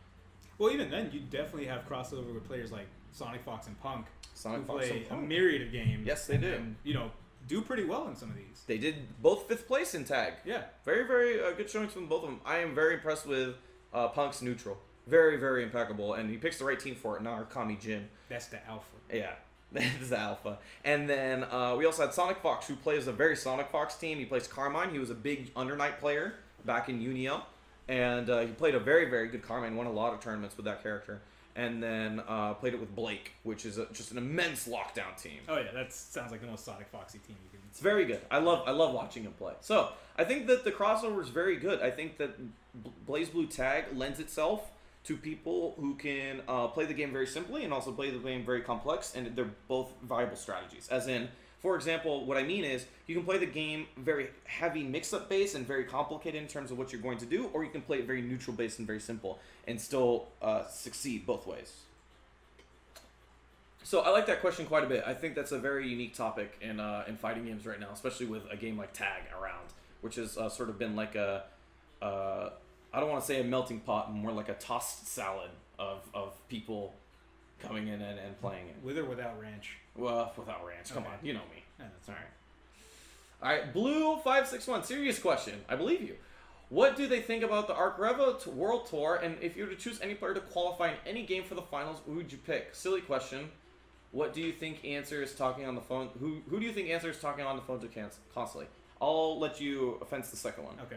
Well, even then, you definitely have crossover with players like Sonic Fox and Punk, Sonic who Fox play and a Punk. myriad of games. Yes, they do. And, do pretty well in some of these. They did both 5th place in tag. Yeah. Very, very good showings from both of them. I am very impressed with Punk's neutral. Very, very impeccable. And he picks the right team for it, not Kami Jin. That's the alpha. Yeah, that's the alpha. And then we also had Sonic Fox, who plays a very Sonic Fox team. He plays Carmine. He was a big Undernight player back in Unio. And he played a very, very good Carmine. Won a lot of tournaments with that character. And then played it with Blake, which is just an immense lockdown team. Oh yeah, that sounds like the most Sonic Foxy team you can. It's very good. I love watching him play. So I think that the crossover is very good. I think that Blaze Blue Tag lends itself to people who can play the game very simply and also play the game very complex, and they're both viable strategies. As in, for example, what I mean is you can play the game very heavy mix-up based and very complicated in terms of what you're going to do, or you can play it very neutral based and very simple and still succeed both ways. So I like that question quite a bit. I think that's a very unique topic in fighting games right now, especially with a game like Tag around, which has sort of been like a I don't want to say a melting pot, more like a tossed salad of people coming in and playing it. With or without ranch? Well, without ranch. Come Okay. on, you know me. Yeah, that's All right. All right, Blue561, serious question. I believe you. What do they think about the ArcLive World Tour? And if you were to choose any player to qualify in any game for the finals, who would you pick? Silly question. What do you think Answer is talking on the phone? Who do you think Answer is talking on the phone to constantly? I'll let you fence the second one. Okay.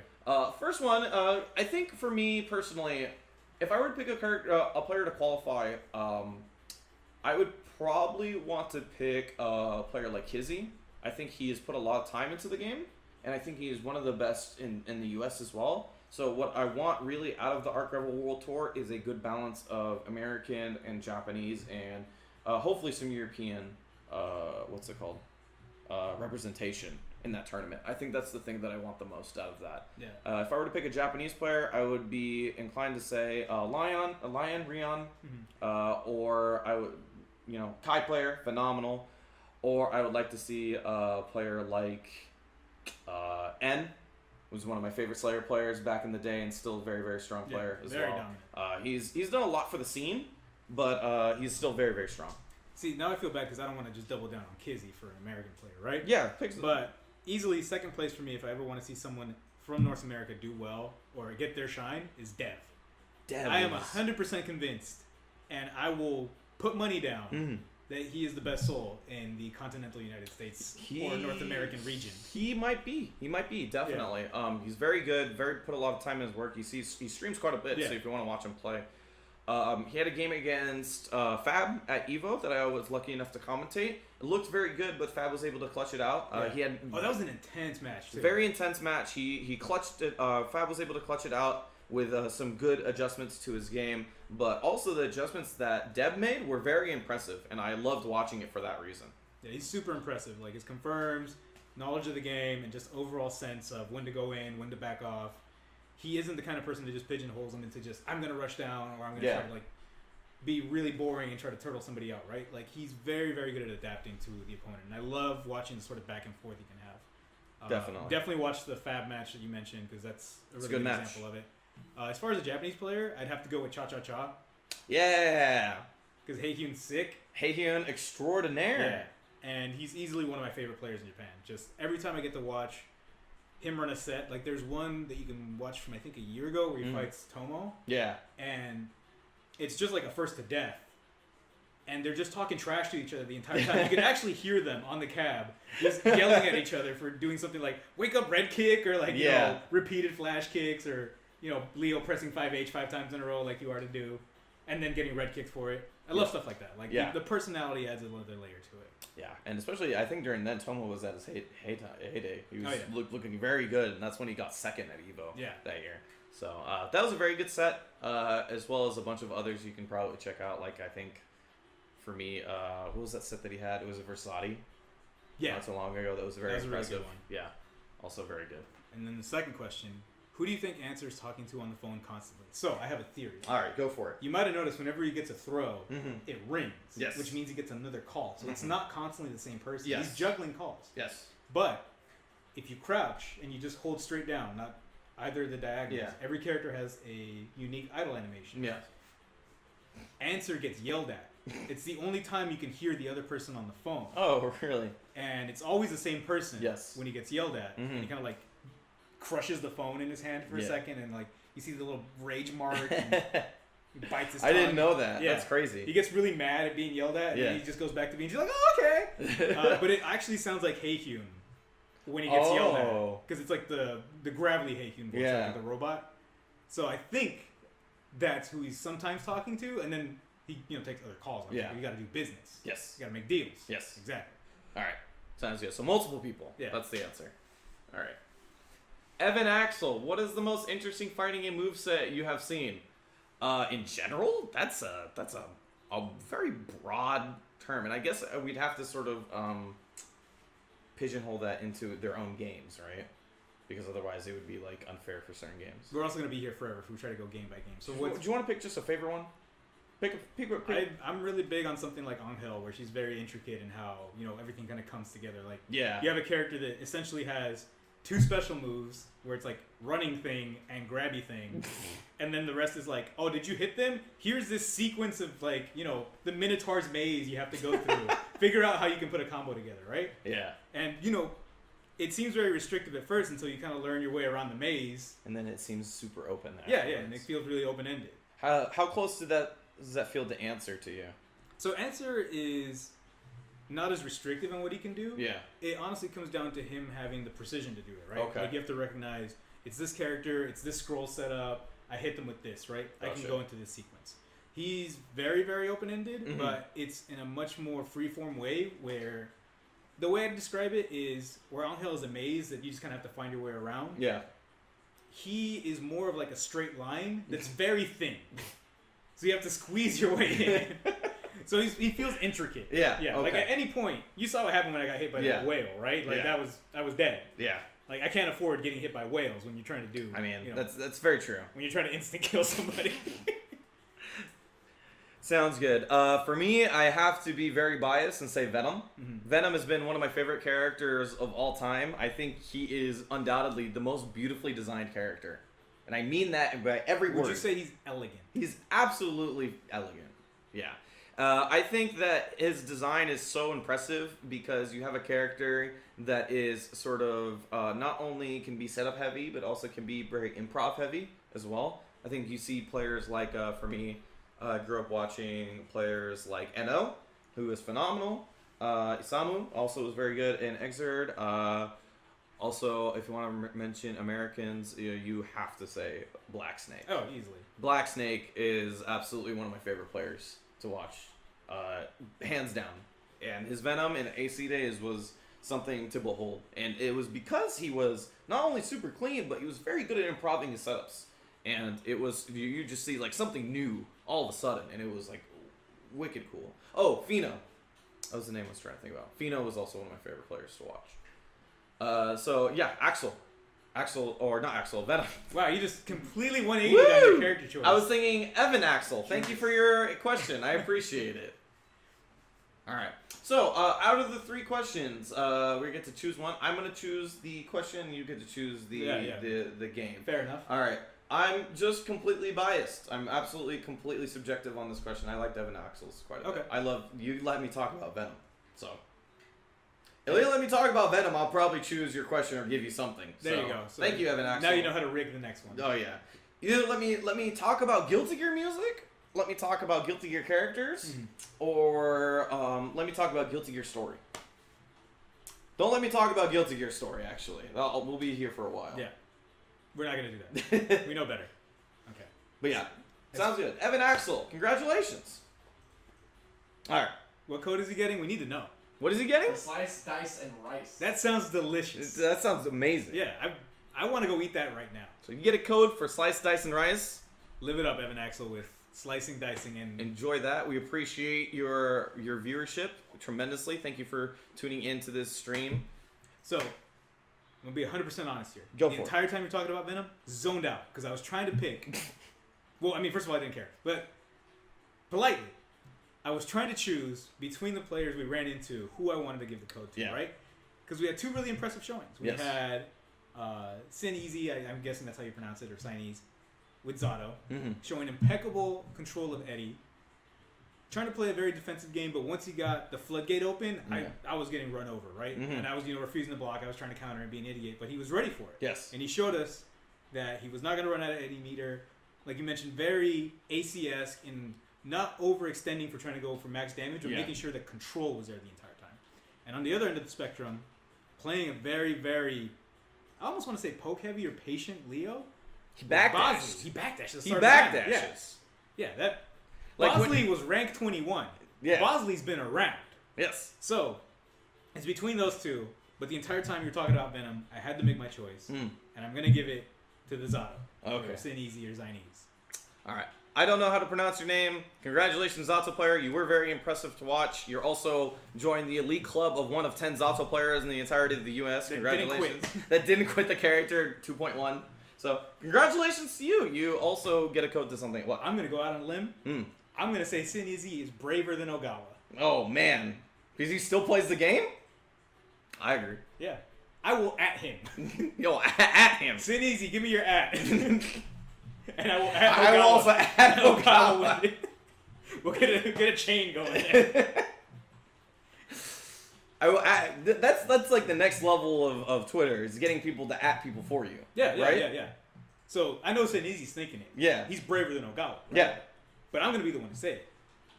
First one, I think for me personally, if I were to pick a player to qualify, I would probably want to pick a player like Kizzy. I think he has put a lot of time into the game, and I think he is one of the best in the U.S. as well. So what I want really out of the ArcLive World Tour is a good balance of American and Japanese and hopefully some European, representation in that tournament. I think that's the thing that I want the most out of that. Yeah. If I were to pick a Japanese player, I would be inclined to say Rion, or I would, Kai player, phenomenal, or I would like to see a player like N, was one of my favorite Slayer players back in the day and still a very, very strong player as very well. dominant. He's done a lot for the scene, but he's still very, very strong. See, now I feel bad because I don't want to just double down on Kizzy for an American player, right? Yeah, but easily second place for me if I ever want to see someone from North America do well or get their shine is Dev. I am 100% convinced, and I will put money down that he is the best soul in the continental United States or North American region. He might be, definitely. Yeah. He's very good, put a lot of time in his work. He streams quite a bit, so if you want to watch him play. He had a game against Fab at EVO that I was lucky enough to commentate. It looked very good, but Fab was able to clutch it out. He had that was an intense match, too. Very intense match. He clutched it. Fab was able to clutch it out with some good adjustments to his game, but also the adjustments that Deb made were very impressive, and I loved watching it for that reason. Yeah, he's super impressive. Like his confirms, knowledge of the game, and just overall sense of when to go in, when to back off. He isn't the kind of person that just pigeonholes him into just, I'm going to rush down, or I'm going to try to be really boring and try to turtle somebody out, right? Like, he's very, very good at adapting to the opponent. And I love watching the sort of back and forth he can have. Definitely watch the Fab match that you mentioned, because that's a really good example of it. As far as a Japanese player, I'd have to go with Cha Cha Cha. Yeah. Because Heihyun's sick. Heihyun extraordinaire. Yeah. And he's easily one of my favorite players in Japan. Just every time I get to watch him run a set, like there's one that you can watch from I think a year ago where he fights Tomo. Yeah. And it's just like a first to death. And they're just talking trash to each other the entire time. You can actually hear them on the cab just yelling at each other for doing something like wake up red kick or like you know, repeated flash kicks or Leo pressing 5H 5 times in a row like you are to do and then getting red kicked for it. I love stuff like that. Like the personality adds another layer to it. Yeah, and especially I think during then Tomo was at his heyday. He was looking very good, and that's when he got second at Evo that year. So that was a very good set, as well as a bunch of others you can probably check out. Like I think for me, what was that set that he had? It was a Versati. Yeah, not so long ago. That was very impressive. A really good one. Yeah, also very good. And then the second question. Who do you think Answer's talking to on the phone constantly? So, I have a theory. All right, go for it. You might have noticed whenever he gets a throw, it rings. Yes. Which means he gets another call. So, it's not constantly the same person. Yes. He's juggling calls. Yes. But, if you crouch and you just hold straight down, not either the diagonals, every character has a unique idle animation. Yeah. Answer gets yelled at it's the only time you can hear the other person on the phone. Oh, really? And it's always the same person. Yes. When he gets yelled at, and he kind of like crushes the phone in his hand for a second, and like you see the little rage mark. And he bites his tongue. I didn't know that. Yeah. That's crazy. He gets really mad at being yelled at, and then he just goes back to being just like, oh, okay. But it actually sounds like Heikyun when he gets yelled at, because it's like the gravelly Heikyun voice, like the robot. So I think that's who he's sometimes talking to, and then he takes other calls. Like, you got to do business. Yes. You got to make deals. Yes. Exactly. All right. Sounds good. So multiple people. Yeah. That's the answer. All right. Evan Axel, what is the most interesting fighting game moveset you have seen? In general, that's a very broad term, and I guess we'd have to sort of pigeonhole that into their own games, right? Because otherwise it would be like unfair for certain games. We're also gonna be here forever if we try to go game by game. So do you want to pick just a favorite one? Pick. I'm really big on something like Angel, where she's very intricate in how everything kind of comes together. Like you have a character that essentially has 2 special moves where it's like running thing and grabby thing, and then the rest is like, oh, did you hit them? Here's this sequence of like the Minotaur's maze you have to go through, figure out how you can put a combo together, right? Yeah. And it seems very restrictive at first until you kind of learn your way around the maze, and then it seems super open. Yeah, and it feels really open ended. How close does that feel to Answer to you? So Answer is not as restrictive on what he can do. Yeah. It honestly comes down to him having the precision to do it, right? Okay. Like you have to recognize it's this character, it's this scroll setup, I hit them with this, right? Gotcha. I can go into this sequence. He's very, very open-ended, but it's in a much more free-form way where the way I describe it is where Angel is a maze that you just kind of have to find your way around. Yeah. He is more of like a straight line that's very thin. So you have to squeeze your way in. So he feels intricate. Yeah. Yeah. Okay. Like at any point, you saw what happened when I got hit by that whale, right? Like I was dead. Yeah. Like I can't afford getting hit by whales when you're trying to do. I mean, that's very true. When you're trying to instant kill somebody. Sounds good. For me, I have to be very biased and say Venom. Venom has been one of my favorite characters of all time. I think he is undoubtedly the most beautifully designed character. And I mean that by every word. Would you say he's elegant? He's absolutely elegant. Yeah. I think that his design is so impressive because you have a character that is sort of not only can be setup heavy, but also can be very improv heavy as well. I think you see players like, for me, I grew up watching players like Eno, who is phenomenal. Isamu also was very good in Exerd. Also, if you want to mention Americans, you have to say Black Snake. Oh, easily. Black Snake is absolutely one of my favorite players to watch, hands down. And his Venom in AC Days was something to behold. And it was because he was not only super clean, but he was very good at improving his setups. And it was, you just see like something new all of a sudden, and it was like wicked cool. Oh, Fino. That was the name I was trying to think about. Fino was also one of my favorite players to watch. So yeah, Axel, or not Axel, Venom. Wow, you just completely 180 on your character choice. I was thinking Evan Axel. Thank you for your question. I appreciate it. All right. So out of the 3 questions, we get to choose one. I'm gonna choose the question. You get to choose the game. Fair enough. All right. I'm just completely biased. I'm absolutely, completely subjective on this question. I like Evan Axel's quite a bit. I love you. Let me talk about Venom. So. If you let me talk about Venom, I'll probably choose your question or give you something. There you go. So thank you, Evan Axel. Now you know how to rig the next one. Oh yeah. Either let me talk about Guilty Gear music, let me talk about Guilty Gear characters, or let me talk about Guilty Gear story. Don't let me talk about Guilty Gear story. Actually, we'll be here for a while. Yeah, we're not gonna do that. We know better. Okay. But yeah, sounds good. Evan Axel, congratulations. All right. What code is he getting? We need to know. What is he getting? Slice, dice, and rice. That sounds delicious. That sounds amazing. Yeah, I want to go eat that right now. So you get a code for slice, dice, and rice. Live it up, Evan Axel, with slicing, dicing, and... Enjoy that. We appreciate your viewership tremendously. Thank you for tuning into this stream. So, I'm going to be 100% honest here. Go for it. The entire time you're talking about Venom, zoned out, because I was trying to pick... Well, I mean, first of all, I didn't care. But, politely, I was trying to choose between the players we ran into who I wanted to give the code to, right? Because we had 2 really impressive showings. We had Sin Easy, I'm guessing that's how you pronounce it, or Sinese, with Zato, showing impeccable control of Eddie. trying to play a very defensive game, but once he got the floodgate open, I was getting run over, right? And I was, refusing to block. I was trying to counter and be an idiot, but he was ready for it. Yes. And he showed us that he was not going to run out of any meter. Like you mentioned, very AC-esque and not overextending for trying to go for max damage, but making sure that control was there the entire time. And on the other end of the spectrum, playing a very, very, I almost want to say poke-heavy or patient Leo. He backdashed. He backdashed. He backdashes. Yeah, that... Like Bosley was ranked 21. Yeah. Bosley's been around. Yes. So, it's between those two, but the entire time you're talking about Venom, I had to make my choice. And I'm going to give it to the Zato. Okay. Sin Easy or Zinese. All right. I don't know how to pronounce your name. Congratulations, Zato player. You were very impressive to watch. You're also joined the elite club of one of 10 Zato players in the entirety of the U.S. Congratulations. That didn't quit the character 2.1. So, congratulations to you. You also get a code to something. What? I'm going to go out on a limb. I'm going to say Sin Easy is braver than Ogawa. Oh, man. Because he still plays the game? I agree. Yeah. I will at him. Yo, at him. Sin Easy, give me your at. And I will at Ogawa. I will also at Ogawa. With it. We'll get a chain going there. That's like the next level of Twitter, is getting people to at people for you. Yeah. So, I know Sin Easy's thinking it. Yeah. He's braver than Ogawa. Right? Yeah. But I'm going to be the one to say it.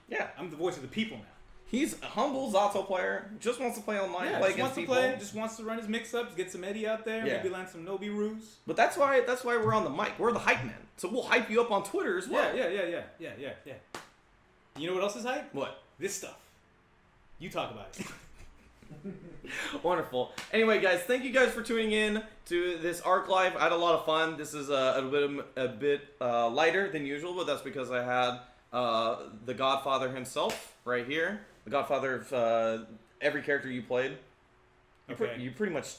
Yeah. I'm the voice of the people now. He's a humble Zato player. Just wants to play online, play against people. Just wants to run his mix-ups, get some Eddie out there, maybe land some Nobi Roos. But that's why we're on the mic. We're the hype men. So we'll hype you up on Twitter as well. Yeah. You know what else is hype? What? This stuff. You talk about it. Wonderful. Anyway, guys, thank you guys for tuning in to this ArcLive. I had a lot of fun. This is a bit lighter than usual, but that's because I had the Godfather himself right here. The Godfather of every character you played. You pretty much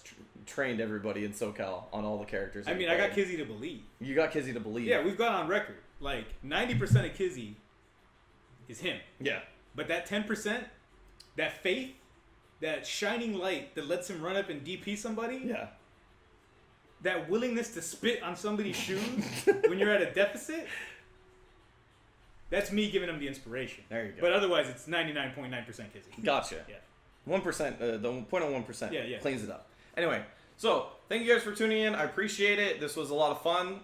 trained everybody in SoCal on all the characters. I got Kizzy to believe. You got Kizzy to believe. Yeah, we've gone on record. Like, 90% of Kizzy is him. Yeah. But that 10%, that faith, that shining light that lets him run up and DP somebody. Yeah. That willingness to spit on somebody's shoes when you're at a deficit. That's me giving him the inspiration. There you go. But otherwise, it's 99.9% Kizzy. Gotcha. Yeah. 1%, the 0.01% yeah. cleans it up. Anyway, so thank you guys for tuning in. I appreciate it. This was a lot of fun.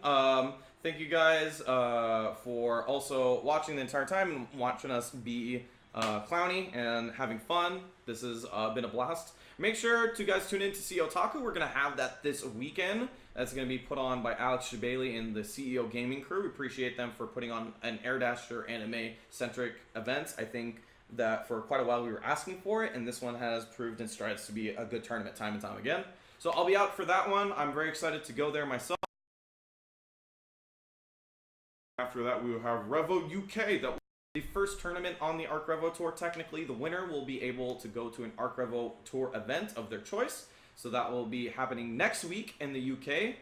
Thank you guys for also watching the entire time and watching us be clowny and having fun. This has been a blast. Make sure to guys tune in to see Otaku. We're going to have that this weekend. That's going to be put on by Alex Shabali and the CEO Gaming Crew. We appreciate them for putting on an Air Dasher anime-centric event. I think that for quite a while we were asking for it, and this one has proved in strides to be a good tournament time and time again. So I'll be out for that one. I'm very excited to go there myself. After that, we will have Revo UK. That the first tournament on the Arc Revo Tour. Technically, the winner will be able to go to an Arc Revo Tour event of their choice. So that will be happening next week in the UK.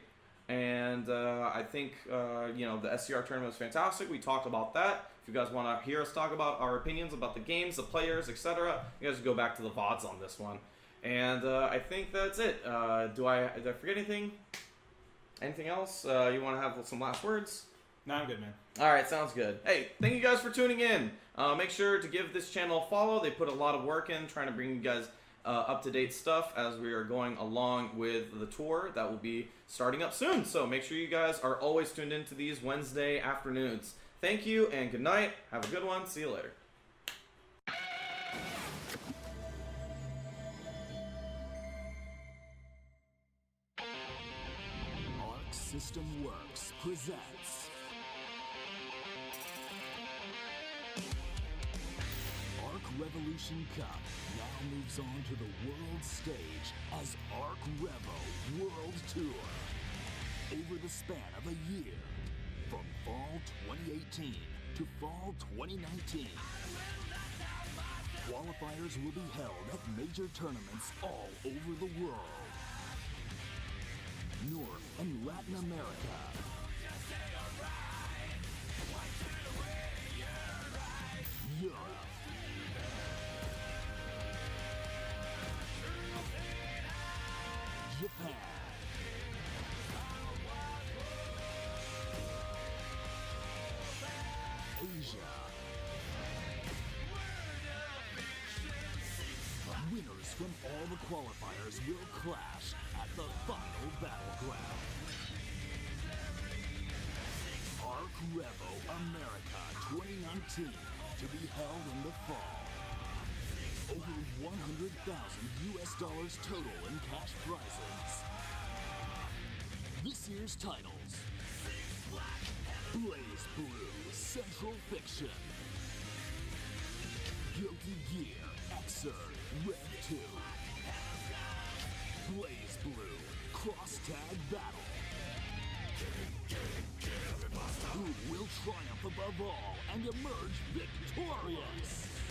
And I think, the SCR tournament was fantastic. We talked about that. If you guys want to hear us talk about our opinions about the games, the players, etc., you guys go back to the VODs on this one. And I think that's it. Did I forget anything? Anything else? You want to have some last words? No, I'm good, man. All right, sounds good. Hey, thank you guys for tuning in. Make sure to give this channel a follow. They put a lot of work in trying to bring you guys up-to-date stuff as we are going along with the tour that will be starting up soon. So make sure you guys are always tuned into these Wednesday afternoons. Thank you and good night. Have a good one. See you later. Arc System Works presents Arc Revolution Cup now moves on to the world stage as Arc Revo World Tour. Over the span of a year, from fall 2018 to fall 2019, qualifiers will be held at major tournaments all over the world. North and Latin America, Europe, Japan, Asia, winners from all the qualifiers will clash at the final battleground. Arc Revo America 2019 to be held in the fall. Over $100,000 US total in cash prizes. This year's titles: Blaze Blue Central Fiction, Guilty Gear Xrd Red 2, Blaze Blue Cross Tag Battle. Who will triumph above all and emerge victorious?